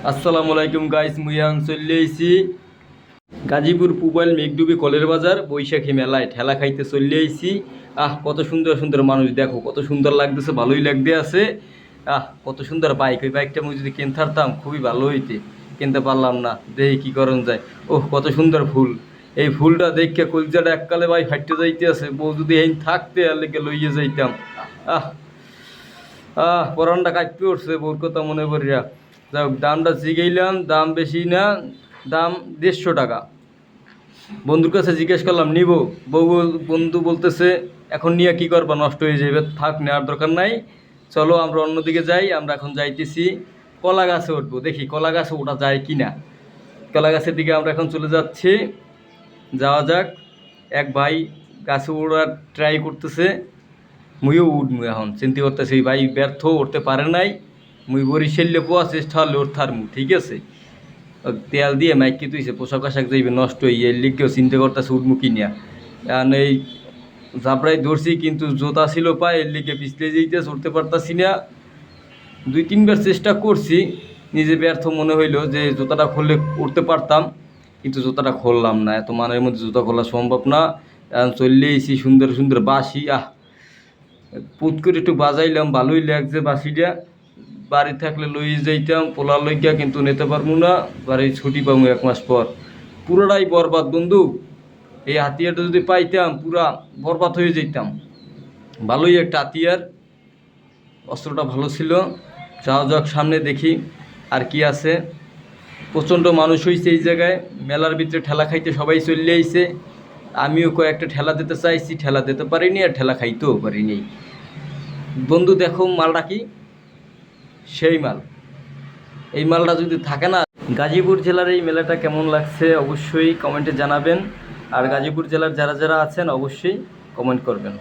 আসসালামু আলাইকুম গাইস, মুইয়ান চলে আইছি গাজীপুর পুবাইল মেঘডুবি কলের বাজার বৈশাখী মেলায় ঠেলা খাইতে চলে আইছি। কত সুন্দর সুন্দর মানুষ, দেখো কত সুন্দর লাগতেছে, ভালোই লাগতে আছে। কত সুন্দর বাইক, ওই বাইকটা আমি যদি কিনতে পারতাম খুবই ভালো হইতে, কিনতে পারলাম না, দেখি কি করণ যায়। কত সুন্দর ফুল, এই ফুলটা দেখে কলজাটা এককালে ভাই ফাইটে যাইতে আছে। বউ যদি এই থাকতে আর লেগে লইয়ে যাইতাম। আহ পরানটা কাটতে উঠছে বউর কথা মনে করিয়া। যাই হোক, দামটা জিগাইলাম, দাম বেশি না, দাম 150 টাকা। বন্ধুর কাছে জিজ্ঞেস করলাম নিব, বন্ধু বলতেছে এখন নিয়ে কি করবা, নষ্ট হয়ে যাবে, থাক, নেওয়ার দরকার নাই, চলো আমরা অন্যদিকে যাই। আমরা এখন যাইতেছি কলা গাছে উঠবো, দেখি কলা গাছে ওঠা যায় কি না। কলা গাছের দিকে আমরা এখন চলে যাচ্ছি, যাওয়া যাক। এক ভাই গাছে ওড়ার ট্রাই করতেছে, মুইও উঠমু, এখন চিন্তা করতেছি ভাই ব্যর্থ উঠতে পারে নাই, মুই বরিশালে পোয়া চেষ্টা হলে উঠতারমু, ঠিক আছে। তেল দিয়ে মাইকি তুইছে, পোশাক আশাক যাইবে নষ্ট হয়ে, এর লিগেও চিন্তা করতেছে উঠমু কিনিয়া। এখন এই জাবরাই ধরছি, কিন্তু জোতা ছিল পায়, এর লিগে পিছলে যেইতেছে, উঠতে পারতাছি না। 2-3বার চেষ্টা করছি, নিজে ব্যর্থ মনে হইলো যে জুতাটা খুললে উঠতে পারতাম, কিন্তু জুতাটা খুললাম না, এত মানের মধ্যে জুতা খোলা সম্ভব না। এখন চললে এসি সুন্দর সুন্দর বাঁশি, পুত করে একটু বাজাইলাম, ভালোই লাগছে বাঁশিটা। বাড়ি থাকলে লই যাইতাম পোলা লইয়া, কিন্তু নিতে পারবো না, বাড়ি ছুটি পাবো 1 মাস পর। পুরোটাই বরবাদ বন্ধু, এই হাতিয়ারটা যদি পাইতাম পুরা বরবাদ হয়ে যেতাম। ভালোই একটা হাতিয়ার, অস্ত্রটা ভালো ছিল। যাওয়া যাক সামনে, দেখি আর কি আছে। প্রচণ্ড মানুষ হয়েছে এই জায়গায়, মেলার ভিতরে ঠেলা খাইতে সবাই চলে আইছে। আমিও কয়েকটা ঠেলা দিতে চাইছি, ঠেলা দিতে পারিনি, আর ঠেলা খাইতেও পারিনি। বন্ধু দেখো মালটা কি, সেই মাল। এই মালটা যদি থাকে না। গাজীপুর জেলার এই মেলাটা কেমন লাগছে অবশ্যই কমেন্টে জানাবেন, আর গাজীপুর জেলার যারা যারা আছেন অবশ্যই কমেন্ট করবেন।